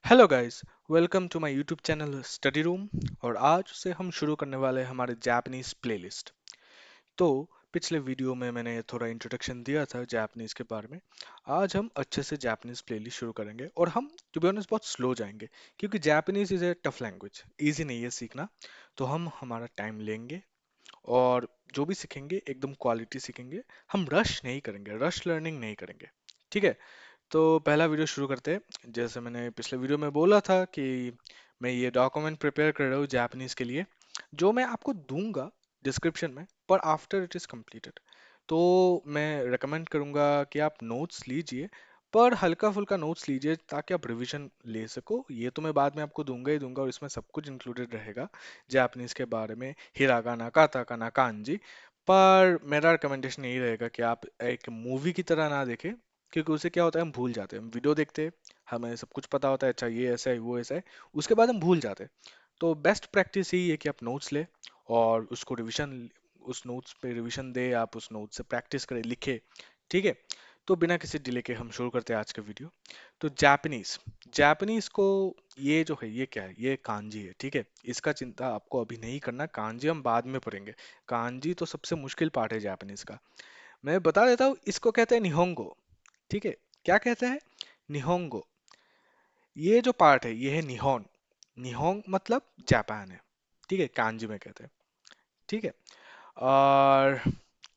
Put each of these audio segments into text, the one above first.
Hello guys, welcome to my YouTube channel study room. और आज से हम शुरू करने वाले हैं हमारे जापानीज प्लेलिस्ट। तो पिछले वीडियो में मैंने थोड़ा इंट्रोडक्शन दिया था जापानीज के बारे में। आज हम अच्छे से जापानीज प्लेलिस्ट शुरू करेंगे और हम टू बी ऑनेस्ट बहुत स्लो जाएंगे, क्योंकि Japanese is a tough language, easy नहीं है सीखना। तो हम हमारा टाइम लेंगे और जो भी सीखेंगे एकदम क्वालिटी सीखेंगे। हम रश नहीं करेंगे, रश लर्निंग नहीं करेंगे। ठीक है। तो पहला वीडियो शुरू करते हैं। जैसे मैंने पिछले वीडियो में बोला था कि मैं ये डॉक्यूमेंट प्रिपेयर कर रहा हूँ जापानीज के लिए, जो मैं आपको दूंगा डिस्क्रिप्शन में, पर आफ्टर इट इज़ कंप्लीटेड। तो मैं रेकमेंड करूंगा कि आप नोट्स लीजिए, पर हल्का फुल्का नोट्स लीजिए ताकि आप रिवीजन ले सको। ये तो मैं बाद में आपको दूंगा ही दूंगा और इसमें सब कुछ इंक्लूडेड रहेगा जापानीज के बारे में, हिरागाना काताकाना कांजी। पर मेरा रिकमेंडेशन यही रहेगा कि आप एक मूवी की तरह ना देखें, क्योंकि उससे क्या होता है हम भूल जाते हैं। हम वीडियो देखते हैं, हमें सब कुछ पता होता है, अच्छा ये ऐसा है वो ऐसा है, उसके बाद हम भूल जाते हैं। तो बेस्ट प्रैक्टिस यही है कि आप नोट्स ले और उसको रिवीजन, उस नोट्स पे रिवीजन दे, आप उस नोट्स से प्रैक्टिस करें, लिखे। ठीक है। तो बिना किसी डिले के हम शुरू करते हैं आज का वीडियो। तो जापानीज, जापानीज को ये जो है ये क्या है, ये कांजी है। ठीक है। इसका चिंता आपको अभी नहीं करना, कांजी हम बाद में पढ़ेंगे। कांजी तो सबसे मुश्किल पार्ट है जापानीज का। मैं बता देता हूँ, इसको कहते हैं निहोंगो। ठीक है। क्या कहते हैं? निहोंगो। ये जो पार्ट है ये है निहोन। निहोंग मतलब जापान है। ठीक है, कांजी में कहते हैं। ठीक है। और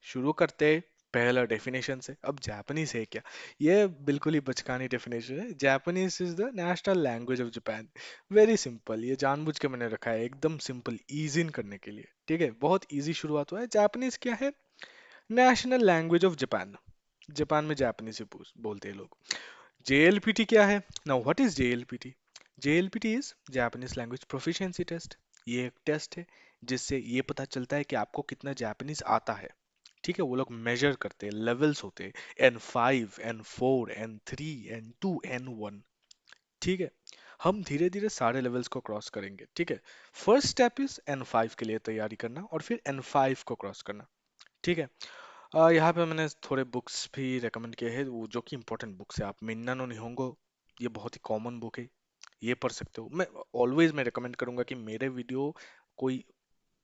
शुरू करते हैं पहला डेफिनेशन से। अब जापानीज है क्या? ये बिल्कुल ही बचकानी डेफिनेशन है। Japanese is the national language of Japan. Very simple, ये जानबूझ के मैंने रखा है एकदम सिंपल, इजी करने के लिए। ठीक है, बहुत इजी शुरुआत हुआ है। जापानीज क्या है? National language of Japan. Japan में जापानीज ही बोलते हैं लोग। JLPT क्या है? Now what is JLPT? JLPT is Japanese language proficiency test. ये एक टेस्ट है जिससे ये पता चलता है कि आपको कितना जापानीज आता है। ठीक है, वो लोग मेजर करते हैं, लेवल्स होते हैं, N5 N4 N3 N2 N1। ठीक है। हम धीरे धीरे सारे लेवल्स को क्रॉस करेंगे। ठीक है। फर्स्ट स्टेप इज N5 के लिए तैयारी करना और फिर N5 को क्रॉस करना। ठीक है। यहाँ पे मैंने थोड़े बुक्स भी रेकमेंड किए हैं, वो जो कि इंपॉर्टेंट बुक्स है। आप मिन्ना नो निहोंगो, ये बहुत ही कॉमन बुक है, ये पढ़ सकते हो। मैं रेकमेंड करूंगा कि मेरे वीडियो कोई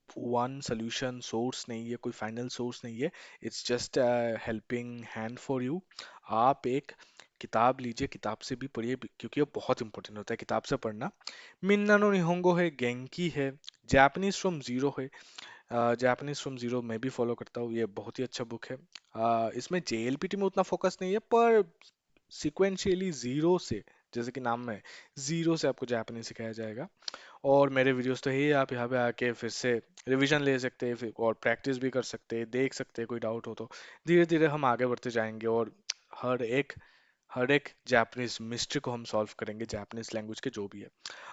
वन सोल्यूशन सोर्स नहीं है, कोई फाइनल सोर्स नहीं है। It's just helping hand for you. आप एक किताब लीजिए, किताब से भी पढ़िए, क्योंकि ये बहुत इंपॉर्टेंट होता है किताब से पढ़ना। मिन्ना नो निहोंगो है, गेंकी है, जापानीज फ्रॉम जीरो है। जापानीज फ्रॉम जीरो मैं भी फॉलो करता हूँ, ये बहुत ही अच्छा बुक है। इसमें JLPT में उतना फोकस नहीं है, पर सिक्वेंशियली जीरो से, जैसे कि नाम में है, जीरो से आपको जापानीज सिखाया जाएगा। और मेरे वीडियोस तो है, आप यहाँ पे आके फिर से रिवीजन ले सकते हैं, फिर और प्रैक्टिस भी कर सकते हैं, देख सकते हैं, कोई डाउट हो तो। धीरे धीरे हम आगे बढ़ते जाएंगे और हर एक हर एक जापानीज मिस्ट्री को हम सॉल्व करेंगे, जापानीज लैंग्वेज के जो भी है।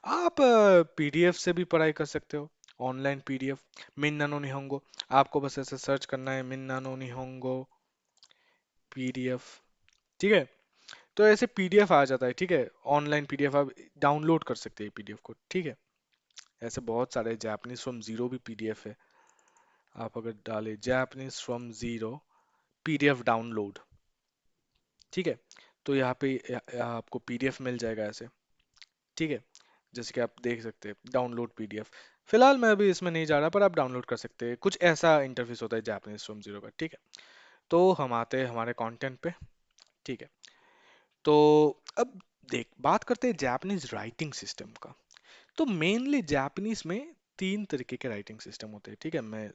आप PDF से भी पढ़ाई कर सकते हो, ऑनलाइन PDF। मिन्ना नो निहोंगो, आपको बस ऐसे सर्च करना है, मिन्ना नो निहोंगो PDF। ठीक है। तो ऐसे PDF आ जाता है। ठीक है। ऑनलाइन PDF आप डाउनलोड कर सकते हैं PDF को। ठीक है। ऐसे बहुत सारे जापानीज फ्रॉम जीरो भी PDF है। आप अगर डाले Japanese from zero PDF download, ठीक है, तो यहाँ पे यहाँ आपको PDF मिल जाएगा ऐसे। ठीक है। जैसे कि आप देख सकते हैं, डाउनलोड PDF। फिलहाल मैं अभी इसमें नहीं जा रहा, पर आप डाउनलोड कर सकते हैं। कुछ ऐसा इंटरफेस होता है जापानीज फ्रॉम जीरो का। ठीक है। तो हम आते हैं हमारे कंटेंट पे। ठीक है। तो अब देख बात करते हैं जापानीज राइटिंग सिस्टम का। तो मेनली जापानीज में तीन तरीके के राइटिंग सिस्टम होते हैं। ठीक है, मैं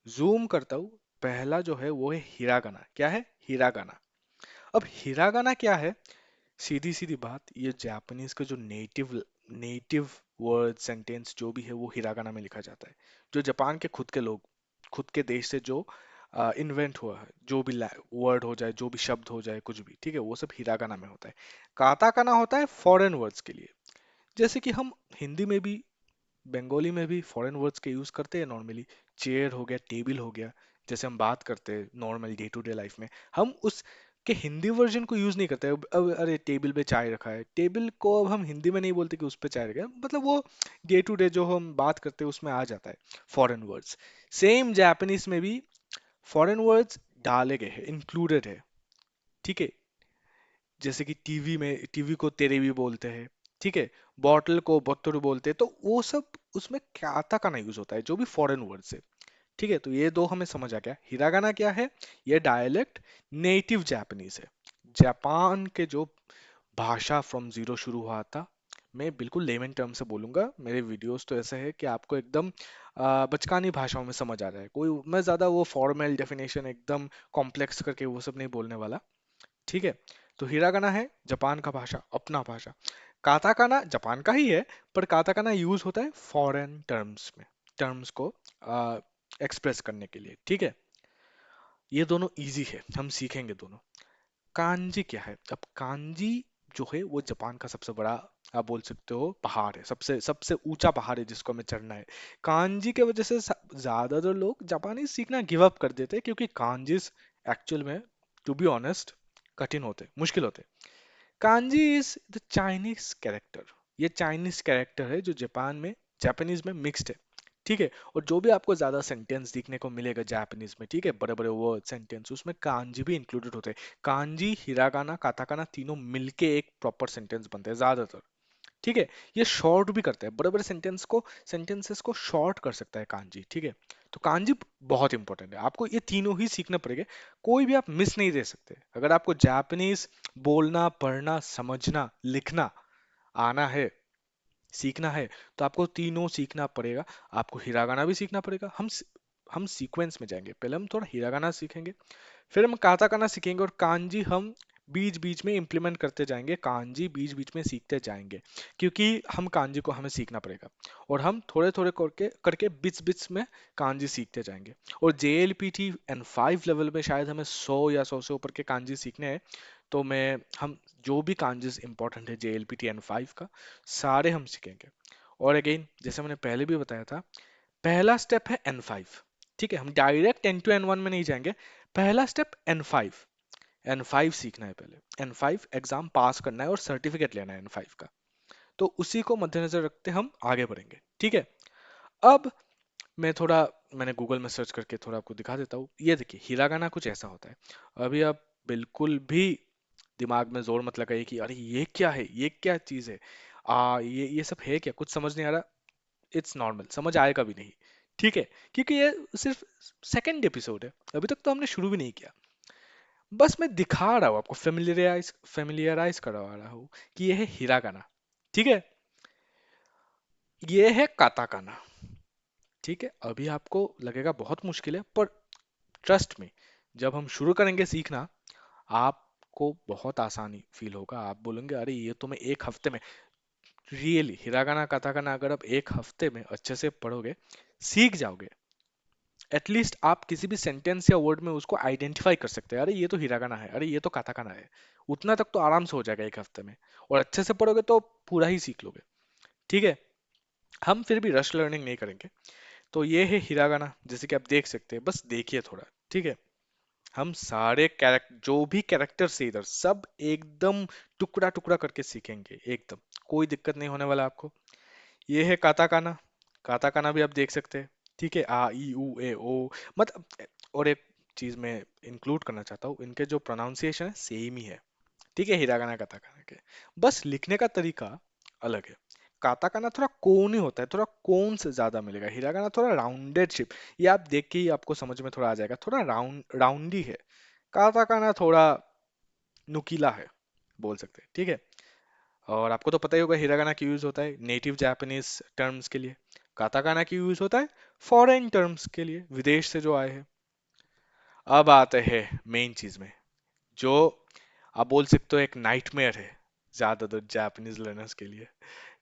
जूम करता हूँ। पहला जो है वो है हिरागाना। क्या है? हिरागाना। अब हिरागाना क्या है? सीधी सीधी बात, ये जापानीज का जो नेटिव नेटिव वर्ड सेंटेंस जो भी है वो हिरागाना में लिखा जाता है। जो जापान के खुद के लोग, खुद के देश से जो इन्वेंट हुआ है, जो भी वर्ड हो जाए, जो भी शब्द हो जाए, कुछ भी, ठीक है, वो सब हिरागाना में होता है। काताकाना होता है फॉरेन वर्ड्स के लिए। जैसे कि हम हिंदी में भी, बंगाली में भी फॉरेन वर्ड्स के यूज करते हैं नॉर्मली। चेयर हो गया, टेबल हो गया, जैसे हम बात करते हैं normal day to day life में, हम उस के हिंदी वर्जन को यूज नहीं करते। अब अरे टेबल पे चाय रखा है, टेबल को अब हम हिंदी में नहीं बोलते कि उस पे चाय रखा है, मतलब वो डे टू डे जो हम बात करते हैं उसमें आ जाता है फॉरेन वर्ड्स। सेम जापानीज में भी फॉरेन वर्ड्स डाले गए हैं, इंक्लूडेड है। ठीक है। जैसे कि टीवी में, टीवी को तेरे भी बोलते हैं, ठीक है। बॉटल को बोतल बोलते हैं, तो वो सब उसमें काता का ना यूज होता है, जो भी फॉरेन वर्ड से। ठीक है, तो ये दो हमें समझ आ गया। हिरागाना क्या है? ये डायलेक्ट नेटिव जापानीज है, जापान के जो भाषा फ्रॉम जीरो शुरू हुआ था। मैं बिल्कुल लेमन टर्म से बोलूंगा, मेरे वीडियोस तो ऐसे है कि आपको एकदम बचकानी भाषाओं में समझ आ जाए। कोई मैं ज्यादा वो फॉर्मल डेफिनेशन एकदम कॉम्प्लेक्स करके वो सब नहीं बोलने वाला। ठीक है। तो हिरागाना है जापान का भाषा, अपना भाषा। काताकाना जापान का ही है, पर काताकाना यूज होता है फॉरेन टर्म्स में, टर्म्स को एक्सप्रेस करने के लिए। ठीक है। ये दोनों इजी है, हम सीखेंगे दोनों। कांजी क्या है? अब कांजी जो है वो जापान का सबसे बड़ा, आप बोल सकते हो, पहाड़ है, सबसे सबसे ऊंचा पहाड़ है जिसको हमें चढ़ना है। कांजी के वजह से ज्यादातर लोग जापानी सीखना गिव अप कर देते हैं, क्योंकि कांजीस एक्चुअल में, टू बी ऑनेस्ट, कठिन होते, मुश्किल होते। Kanji is the Chinese character. ये चाइनीज कैरेक्टर है जो जापान में, जापानीज में मिक्स्ड है। ठीक है। और जो भी आपको ज्यादा सेंटेंस दिखने को मिलेगा जापानीज में, ठीक है, बड़े बड़े वर्ड सेंटेंस, उसमें कांजी भी इंक्लूडेड होते हैं। कांजी, हिरागाना, काताकाना तीनों मिलके एक प्रॉपर सेंटेंस बनते हैं ज्यादातर। ठीक है। ये शॉर्ट भी करता है, बड़े बड़े सेंटेंसेस को शॉर्ट कर सकता है कांजी। ठीक है। तो कांजी बहुत इंपॉर्टेंट है, आपको ये तीनों ही सीखना पड़ेगा। कोई भी आप मिस नहीं दे सकते। अगर आपको जापानीज बोलना, पढ़ना, समझना, लिखना आना है, सीखना है, तो आपको तीनों सीखना पड़ेगा। आपको हिरागाना भी सीखना पड़ेगा। हम सीक्वेंस में जाएंगे, पहले हम थोड़ा हिरागाना सीखेंगे, फिर हम काताकाना सीखेंगे, और कांजी हम बीच बीच में इंप्लीमेंट करते जाएंगे, कांजी बीच बीच में सीखते जाएंगे, क्योंकि हम कांजी को हमें सीखना पड़ेगा। और हम थोड़े थोड़े करके करके बीच बीच में कांजी सीखते जाएंगे। और JLPT N5 लेवल में शायद हमें 100 या 100 से ऊपर के कांजी सीखने हैं। तो मैं हम जो भी कांजीस इंपॉर्टेंट है JLPT N5 का, सारे हम सीखेंगे। और अगेन, जैसे मैंने पहले भी बताया था, पहला स्टेप है N5। ठीक है, हम डायरेक्ट N to N1 में नहीं जाएंगे। पहला स्टेप N5, N5 सीखना है पहले। N5 एग्जाम पास करना है और सर्टिफिकेट लेना है N5 का। तो उसी को मद्देनजर रखते हम आगे बढ़ेंगे। ठीक है। अब मैं थोड़ा, मैंने गूगल में सर्च करके थोड़ा आपको दिखा देता हूँ। ये देखिए, हिरागाना कुछ ऐसा होता है। अभी आप बिल्कुल भी दिमाग में जोर मत लगाइए कि अरे ये क्या है, ये क्या चीज़ है, ये सब है क्या, कुछ समझ नहीं आ रहा। इट्स नॉर्मल, समझ आएगा भी नहीं। ठीक है। क्योंकि ये सिर्फ सेकंड एपिसोड है, अभी तक तो हमने शुरू भी नहीं किया। बस मैं दिखा रहा हूँ आपको, फेमिलियराइज फेमिलियराइज करवा रहा हूँ कि ये है हिरागाना। ठीक है। ये है काताकाना। ठीक है। अभी आपको लगेगा बहुत मुश्किल है, पर ट्रस्ट में, जब हम शुरू करेंगे सीखना, आपको बहुत आसानी फील होगा। आप बोलेंगे अरे ये तो मैं एक हफ्ते में, रियली हिरागाना काताकाना अगर आप एक हफ्ते में अच्छे से पढ़ोगे, सीख जाओगे। एटलीस्ट आप किसी भी सेंटेंस या वर्ड में उसको आइडेंटिफाई कर सकते हैं, अरे ये तो हिरागाना है, अरे ये तो काताकाना है। उतना तक तो आराम से हो जाएगा एक हफ्ते में। और अच्छे से पढ़ोगे तो पूरा ही सीख लोगे। ठीक है। हम फिर भी रश लर्निंग नहीं करेंगे। तो ये है हिरागाना, जैसे कि आप देख सकते हैं, बस देखिए थोड़ा। ठीक है। हम सारे कैरेक्टर, जो भी कैरेक्टर से इधर, सब एकदम टुकड़ा टुकड़ा करके सीखेंगे एकदम। कोई दिक्कत नहीं होने वाला आपको। ये है काताकाना। काताकाना भी आप देख सकते हैं। ठीक है। A I E U A O, मतलब, और एक चीज मैं इंक्लूड करना चाहता हूँ, इनके जो प्रोनाउंसिएशन है सेम ही है। ठीक है, हिरागाना काताकाना के, बस लिखने का तरीका अलग है। काताकाना थोड़ा कोन ही होता है, थोड़ा कोन से ज्यादा मिलेगा। हिरागाना थोड़ा राउंडेड शेप। ये आप देख के ही आपको समझ में थोड़ा आ जाएगा, थोड़ा राउंडी है। काताकाना थोड़ा नुकीला है, बोल सकते हैं। ठीक है। और आपको तो पता ही होगा हिरागाना की यूज होता है नेटिव जापानीज टर्म्स के लिए, काताकाना की यूज होता है फॉरेन टर्म्स के लिए, विदेश से जो आए हैं। अब आते हैं मेन चीज में, जो आप बोल सकते हो एक नाइटमेयर है ज्यादातर जापानीज लर्नर्स के लिए।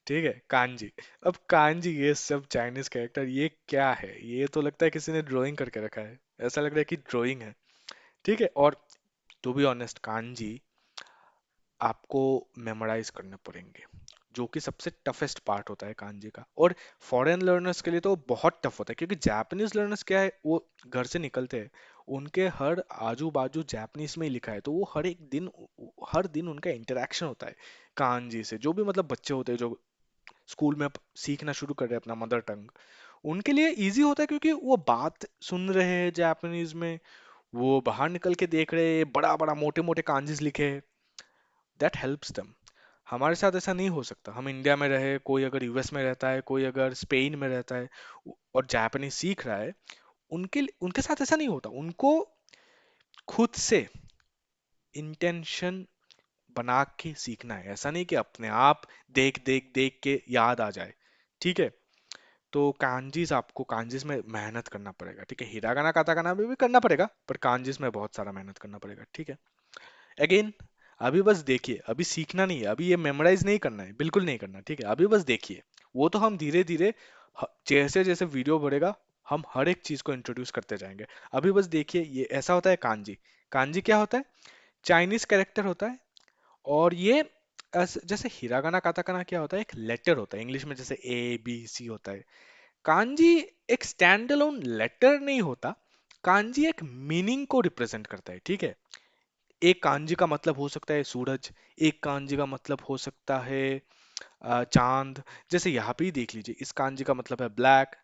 ठीक है, कांजी। अब कांजी, ये सब चाइनीज कैरेक्टर, ये क्या है? ये तो लगता है किसी ने ड्राइंग करके रखा है, ऐसा लग रहा है कि ड्राइंग है। ठीक है। और टू बी ऑनेस्ट, कांजी आपको मेमोराइज करने पड़ेंगे, जो कि सबसे टफेस्ट पार्ट होता है कांजी का। और फॉरेन लर्नर्स के लिए तो बहुत टफ होता है, क्योंकि जापानीज लर्नर्स क्या है, वो घर से निकलते हैं, उनके हर आजू बाजू जापानीज में ही लिखा है, तो वो हर दिन उनका इंटरेक्शन होता है कांजी से। जो भी मतलब बच्चे होते हैं जो स्कूल में सीखना शुरू कर रहे हैं अपना मदर टंग, उनके लिए इजी होता है, क्योंकि वो बात सुन रहे हैं जापानीज में, वो बाहर निकल के देख रहे हैं बड़ा बड़ा मोटे मोटे कांजीज लिखे हैं, दैट हेल्प्स देम। हमारे साथ ऐसा नहीं हो सकता। हम इंडिया में रहे, कोई अगर यूएस में रहता है, कोई अगर स्पेन में रहता है और जापानीज सीख रहा है, उनके उनके साथ ऐसा नहीं होता। उनको खुद से इंटेंशन बना के सीखना है। ऐसा नहीं कि अपने आप देख देख देख के याद आ जाए। ठीक है। तो कांजीस, आपको कांजीस में मेहनत करना पड़ेगा। ठीक है, हिरागाना काताकाना में भी करना पड़ेगा, पर कांजीस में बहुत सारा मेहनत करना पड़ेगा। ठीक है। अगेन, अभी बस देखिए, अभी सीखना नहीं है, अभी ये मेमोराइज नहीं करना है, बिल्कुल नहीं करना। ठीक है, अभी बस देखिए। वो तो हम धीरे धीरे जैसे जैसे वीडियो बढ़ेगा, हम हर एक चीज को इंट्रोड्यूस करते जाएंगे। अभी बस देखिए, ये ऐसा होता है कांजी। कांजी क्या होता है? चाइनीज कैरेक्टर होता है। और ये जैसे हिरागाना काताकाना क्या होता है, एक लेटर होता है इंग्लिश में, जैसे ए बी सी होता है। कांजी एक स्टैंड अलोन लेटर नहीं होता। कांजी एक मीनिंग को रिप्रेजेंट करता है। ठीक है। एक कांजी का मतलब हो सकता है सूरज, एक कांजी का मतलब हो सकता है चांद। जैसे यहाँ पे ही देख लीजिए, इस कांजी का मतलब है ब्लैक।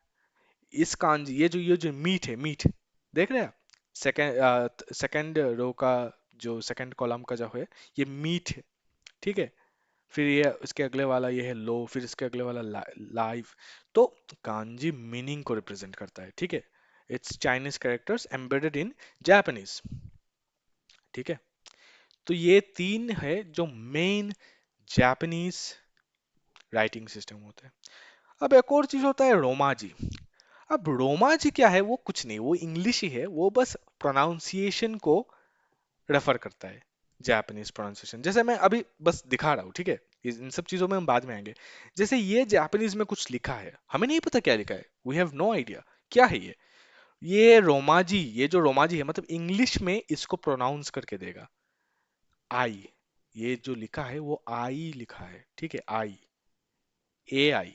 इस कांजी, ये जो मीट है, मीट, देख रहे हैं आप? सेकंड रो का, जो सेकंड कॉलम का जो है, ये मीट है। ठीक है। फिर ये इसके अगले वाला ये है लो, फिर इसके अगले वाला लाइव। तो कांजी मीनिंग को रिप्रेजेंट करता है। ठीक है। It's Chinese characters embedded in Japanese. ठीक है। तो ये तीन है जो मेन जापानीज राइटिंग सिस्टम होता है। अब एक और चीज होता है रोमाजी। अब रोमाजी क्या है? वो कुछ नहीं, वो इंग्लिश ही है। वो बस प्रोनाउंसिएशन को रेफर करता है, जापानीज प्रोनाउंसिएशन। जैसे मैं अभी बस दिखा रहा हूँ। ठीक है। इन सब चीजों में हम बाद में आएंगे। जैसे ये जापानीज में कुछ लिखा है, हमें नहीं पता क्या लिखा है, वी हैव नो आइडिया क्या है ये रोमाजी, ये जो रोमाजी है, मतलब इंग्लिश में इसको प्रोनाउंस करके देगा, आई। ये जो लिखा है वो आई लिखा है। ठीक है, आई, ए आई।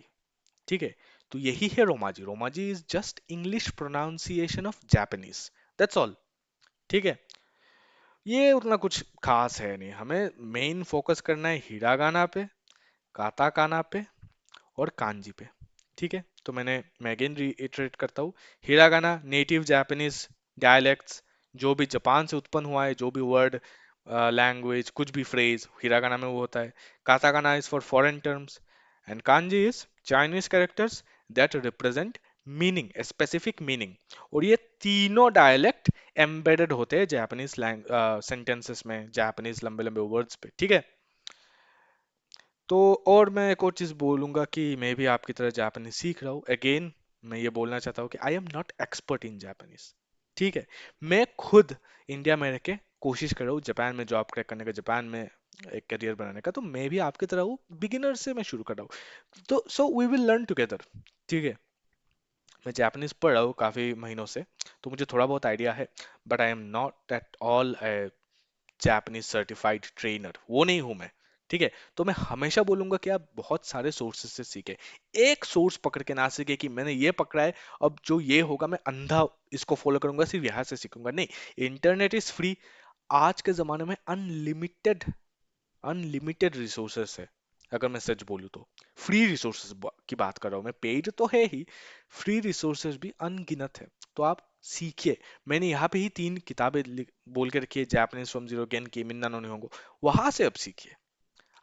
ठीक है। तो यही है romaji. Romaji is just English pronunciation of Japanese, that's all. ठीक है। ये उतना कुछ खास है नहीं, हमें मेन फोकस करना है हिरागाना पे, काताकाना पे और कांजी पे। ठीक है। तो मैं अगेन रीइटरेट करता हूँ। हिरागाना नेटिव जापानीज डायलेक्ट्स, जो भी जापान से उत्पन्न हुआ है, जो भी वर्ड, लैंग्वेज, कुछ भी फ्रेज हिरागाना में वो होता है। Katakana is for foreign terms, and kanji is Chinese characters that represent meaning, specific meaning. और ये तीनों डायलेक्ट एम्बेडेड होते हैं जापानीज सेंटेंसेस में, जापानीज लंबे लंबे वर्ड्स पे। ठीक है। तो और मैं एक और चीज बोलूंगा कि मैं भी आपकी तरह जापानीज सीख रहा हूँ। अगेन, मैं ये बोलना चाहता हूँ कि I am not expert in Japanese. ठीक है। मैं खुद इंडिया में रह के कोशिश कर रहा हूँ जापान में जॉब क्रैक करने का, जापान में एक करियर बनाने का। तो मैं भी आपकी तरह हूँ, बिगिनर से मैं शुरू कर रहा हूँ। तो so we will learn together. ठीक है। मैं जापानीज पढ़ रहा हूँ काफी महीनों से, तो मुझे थोड़ा बहुत आइडिया है, but I am not at all Japanese certified trainer, वो नहीं हूं मैं। ठीक है। तो मैं हमेशा बोलूंगा कि आप बहुत सारे सोर्सेज से सीखे। एक सोर्स पकड़ के ना सीखे कि मैंने ये पकड़ा है, अब जो ये होगा मैं अंधा इसको फॉलो करूंगा, सिर्फ यहां से सीखूंगा, नहीं। Internet is free. आज के जमाने में अनलिमिटेड, अनलिमिटेड रिसोर्सेस है। अगर मैं सच बोलूं तो फ्री रिसोर्सेस की बात कर रहा हूं मैं, पेड तो है ही, फ्री रिसोर्सेस भी अनगिनत है। तो आप सीखिए। मैंने यहाँ पे ही 3 किताबें बोल के रखी है, जापानीज फ्रॉम जीरो गेन की, मिन्ना नो निहोंगो। वहां से अब सीखिए।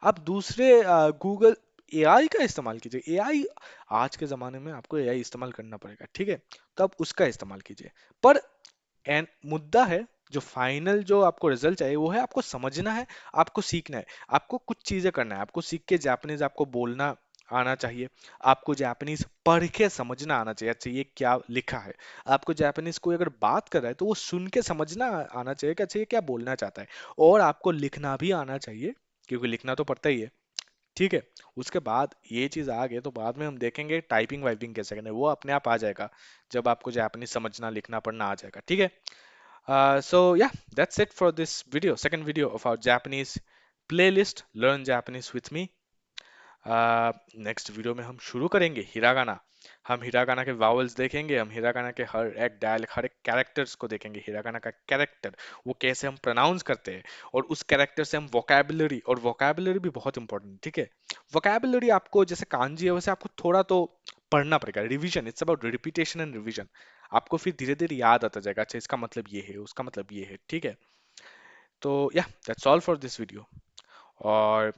आप दूसरे गूगल, एआई का इस्तेमाल कीजिए। एआई, आज के जमाने में आपको एआई इस्तेमाल करना पड़ेगा। ठीक है। तो आप उसका इस्तेमाल कीजिए। पर एंड मुद्दा है, जो फाइनल जो आपको रिजल्ट चाहिए वो है, आपको समझना है, आपको सीखना है, आपको कुछ चीजें करना है। आपको सीख के जापानीज आपको बोलना आना चाहिए। आपको जापानीज पढ़ के समझना आना चाहिए, अच्छा ये क्या लिखा है। आपको जापानीज कोई अगर बात कर रहा है तो वो सुन के समझना आना चाहिए कि अच्छा ये क्या बोलना चाहता है। और आपको लिखना भी आना चाहिए, क्योंकि लिखना तो पड़ता ही है। ठीक है। उसके बाद ये चीज आ गई तो बाद में हम देखेंगे टाइपिंग वाइपिंग कैसे करना है, वो अपने आप आ जाएगा जब आपको जापानीज समझना लिखना पढ़ना आ जाएगा। ठीक है। So yeah, that's it for this video, second video of our Japanese playlist, Learn Japanese with me. Next video में हम शुरू करेंगे हिरागाना। हम हिरागाना के वावल्स देखेंगे, हम हिरागाना के हर एक डायल, हर एक कैरेक्टर्स को देखेंगे, हिरागाना का कैरेक्टर वो कैसे हम प्रोनाउंस करते हैं। और उस कैरेक्टर से हम वोकैबुलरी, और वोकैबुलरी भी बहुत इंपॉर्टेंट। ठीक है। वोकैबुलरी आपको जैसे कांजी है वैसे आपको थोड़ा तो पढ़ना पड़ेगा, revision, it's about repetition and revision. आपको फिर धीरे धीरे याद आता जाएगा, अच्छा इसका मतलब ये है, उसका मतलब ये है। ठीक है। तो या that's all for this video. और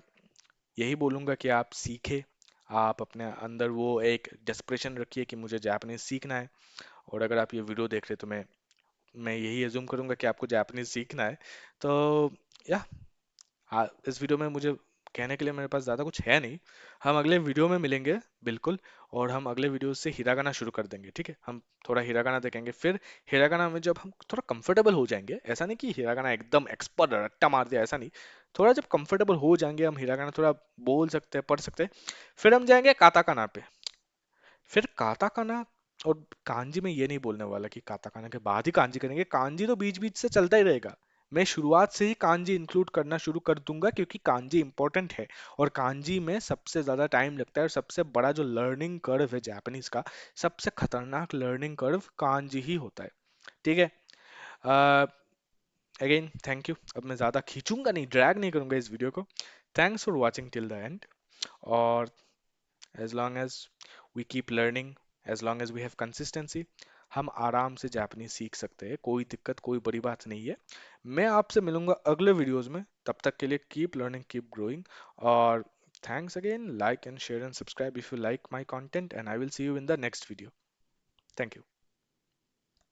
यही बोलूँगा कि आप सीखें, आप अपने अंदर वो एक डेस्परेशन रखिए कि मुझे जापानीज सीखना है। और अगर आप ये वीडियो देख रहे हैं तो मैं यही एज्यूम करूंगा कि आपको जापानीज सीखना है। तो या इस वीडियो में मुझे कहने के लिए मेरे पास ज़्यादा कुछ है नहीं। हम अगले वीडियो में मिलेंगे बिल्कुल। और हम अगले वीडियो से हिरागाना शुरू कर देंगे, ठीक है? हम थोड़ा हिरागाना देखेंगे, फिर हिरागाना में जब हम थोड़ा कंफर्टेबल हो जाएंगे, ऐसा नहीं कि हिरागाना एकदम एक्सपर्ट रट्टा मार दिया, ऐसा नहीं। थोड़ा जब कंफर्टेबल हो जाएंगे हम, हिरागाना थोड़ा बोल सकते हैं, पढ़ सकते हैं, फिर हम जाएंगे काताकाना पे। फिर काताकाना और कांजी में ये नहीं बोलने वाला कि काताकाना के बाद ही कांजी करेंगे, कांजी तो बीच बीच से चलता ही रहेगा। मैं शुरुआत से ही कांजी इंक्लूड करना शुरू कर दूंगा क्योंकि कांजी इंपॉर्टेंट है। और कांजी में सबसे ज्यादा टाइम लगता है, और सबसे बड़ा जो लर्निंग कर्व है जापानीज का, सबसे खतरनाक लर्निंग कर्व कांजी ही होता है। ठीक है? Again thank you. अब मैं ज्यादा खींचूंगा नहीं, ड्रैग नहीं करूंगा इस वीडियो को। Thanks for watching till the end. और as long as we keep learning, as long as we have consistency, हम आराम से जापानीज सीख सकते हैं, कोई दिक्कत, कोई बड़ी बात नहीं है। मैं आपसे मिलूंगा अगले वीडियोस में, तब तक के लिए कीप लर्निंग, कीप ग्रोइंग। और thanks again, like and share and subscribe if you like my content, and I will see you in the next video. Thank you.